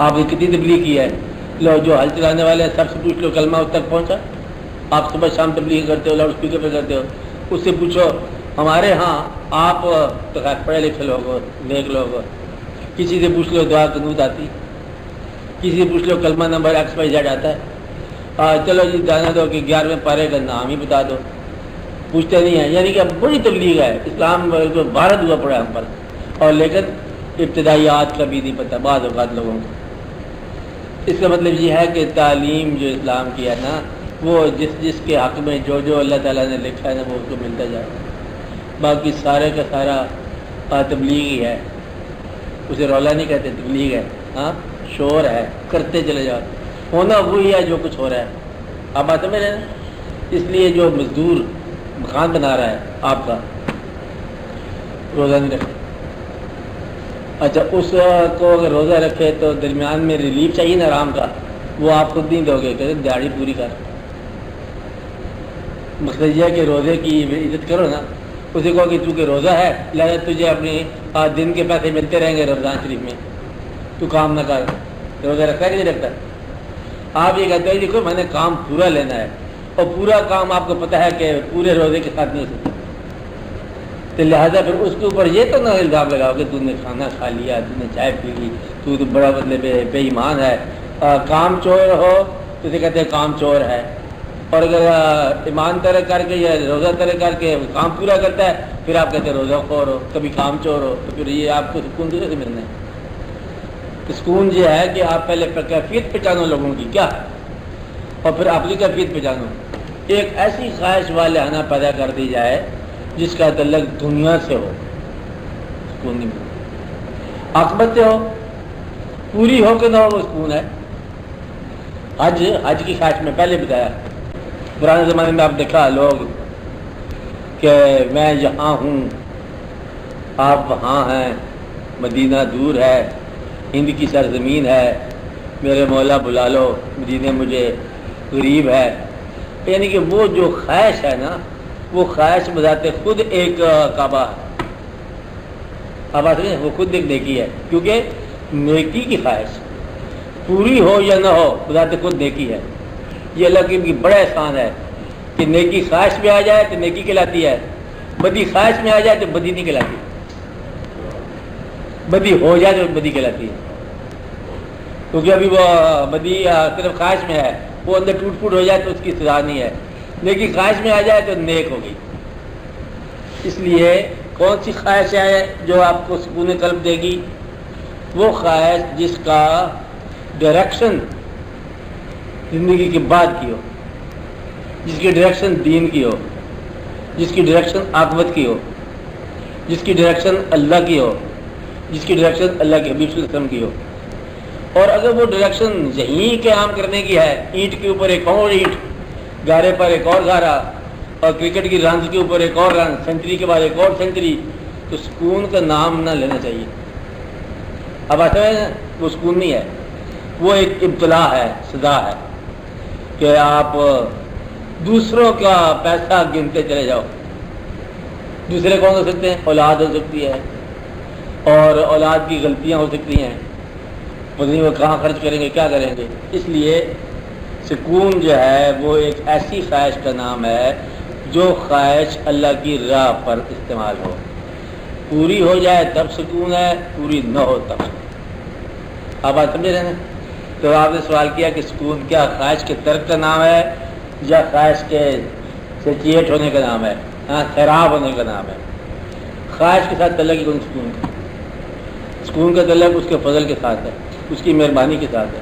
آپ نے کتنی تبلیغ کی ہے؟ لو جو حل چلانے والے ہیں سب سے پوچھ لو کلمہ اس تک پہنچا؟ آپ صبح شام تبلیغ کرتے ہو، لاؤڈ اسپیکر پہ کرتے ہو، اس سے پوچھو ہمارے ہاں آپ تو پڑھے لکھے لوگ ہو، نیک لوگ ہو، کسی سے پوچھ لو دعا قنوت آتی، کسی سے پوچھ لو کلمہ نمبر XYZ آتا ہے، چلو جی جانا دو کہ 11ویں پارے کا نام ہی بتا دو، پوچھتے نہیں ہیں. یعنی کہ بڑی تبلیغ ہے، اسلام بھارت ہوا پڑا ہم پر، اور لیکن ابتدائیات کا بھی نہیں پتہ بعض اوقات لوگوں کو. اس کا مطلب یہ ہے کہ تعلیم جو اسلام کی ہے نا، وہ جس کے حق میں جو اللہ تعالیٰ نے لکھا ہے نا وہ اس کو ملتا جائے. باقی سارے کا سارا تبلیغ ہی ہے، اسے رولا نہیں کہتے، تبلیغ ہے. ہاں شور ہے، کرتے چلے جاؤ، ہونا وہی ہے جو کچھ ہو رہا ہے. آپ بات میں رہے. اس لیے جو مزدور مکان بنا رہا ہے آپ کا روزہ نہیں رکھے، اچھا اس کو اگر روزہ رکھے تو درمیان میں ریلیف چاہیے نا آرام کا، وہ آپ خود نہیں دو گے، کہ دیہڑی پوری کر. مقصد یہ ہے کہ روزے کی عزت کرو نا. اسے کہو کہ چونکہ روزہ ہے لہٰذا تجھے اپنے دن کے پیسے ملتے رہیں گے رمضان شریف میں، تو کام نہ کر. روزہ رکھتا ہے کہ نہیں رکھتا؟ آپ یہ کہتے ہیں دیکھو میں نے کام پورا لینا ہے، اور پورا کام آپ کو پتہ ہے کہ پورے روزے کے ساتھ نہیں ہو سکتا، تو لہٰذا پھر اس کے اوپر یہ تو نہ الزام لگاؤ کہ تو نے کھانا کھا لیا، تو نے چائے پی لی، تو بڑا مطلب بے ایمان ہے. کام چور ہو تو اسے کہتے ہیں کام چور ہے، اور اگر ایمان ترک کر کے یا روزہ ترک کر کے کام پورا کرتا ہے پھر آپ کہتے ہیں روزہ خور ہو، کبھی کام چور ہو. تو پھر یہ آپ کو سکون کیسے سے ملنا ہے؟ سکون یہ ہے کہ آپ پہلے کیفیت پہچانو لوگوں کی کیا، اور پھر اپنی کیفیت پہچانو. ایک ایسی خواہش والہانہ پیدا کر دی جائے جس کا تعلق دنیا سے ہو، سکون نہیں ملتا. عاقبت سے ہو، پوری ہو کہ نہ ہو وہ سکون ہے. حج کی خواہش میں پہلے بتایا، پرانے زمانے میں آپ دیکھا لوگ کہ میں یہاں ہوں آپ وہاں ہیں، مدینہ دور ہے، ہند کی سرزمین ہے، میرے مولا بلا لو، مدینہ مجھے غریب ہے. یعنی کہ وہ جو خواہش ہے نا، وہ خواہش بذات خود ایک کعبہ ہے. اب بات نہیں، وہ خود ایک نیکی ہے، کیونکہ نیکی کی خواہش پوری ہو یا نہ ہو بذات خود نیکی ہے. یہ اللہ کی بڑا احسان ہے کہ نیکی خواہش میں آ جائے تو نیکی کہلاتی ہے، بدی خواہش میں آ جائے تو بدی نہیں کہلاتی، بدی ہو جائے تو بدی کہلاتی ہے. کیونکہ ابھی وہ بدی صرف خواہش میں ہے، وہ اندر ٹوٹ پھوٹ ہو جائے تو اس کی سزا نہیں ہے. نیکی خواہش میں آ جائے تو نیک ہوگی. اس لیے کون سی خواہش ہے جو آپ کو سکون قلب دے گی؟ وہ خواہش جس کا ڈائریکشن زندگی کے بعد کی ہو، جس کی ڈائریکشن دین کی ہو، جس کی ڈائریکشن عاقبت کی ہو، جس کی ڈائریکشن اللہ کی ہو، جس کی ڈائریکشن اللہ کے حبیب صلی اللہ علیہ وسلم کی ہو. اور اگر وہ ڈائریکشن یہیں قیام کرنے کی ہے، اینٹ کے اوپر ایک اور اینٹ، گارے پر ایک اور گارا، اور کرکٹ کی رنز کے اوپر ایک اور رن، سینچری کے بعد ایک اور سینچری، تو سکون کا نام نہ لینا چاہیے. اب آتا ہے وہ سکون نہیں ہے، وہ ایک ابتلا ہے، سزا ہے کہ آپ دوسروں کا پیسہ گنتے چلے جاؤ. دوسرے کون ہو سکتے ہیں؟ اولاد ہو سکتی ہے، اور اولاد کی غلطیاں ہو سکتی ہیں، پتہ نہیں وہ کہاں خرچ کریں گے، کیا کریں گے. اس لیے سکون جو ہے وہ ایک ایسی خواہش کا نام ہے جو خواہش اللہ کی راہ پر استعمال ہو. پوری ہو جائے تب سکون ہے، پوری نہ ہو تب سکون. آپ بات سمجھے رہے ہیں؟ تو آپ نے سوال کیا کہ سکون کیا خواہش کے ترک کا نام ہے یا خواہش کے سچیٹ ہونے کا نام ہے، خراب ہونے کا نام ہے؟ خواہش کے ساتھ تعلق ہی کون سکون کا؟ سکون کا تعلق اس کے فضل کے ساتھ ہے، اس کی مہربانی کے ساتھ ہے.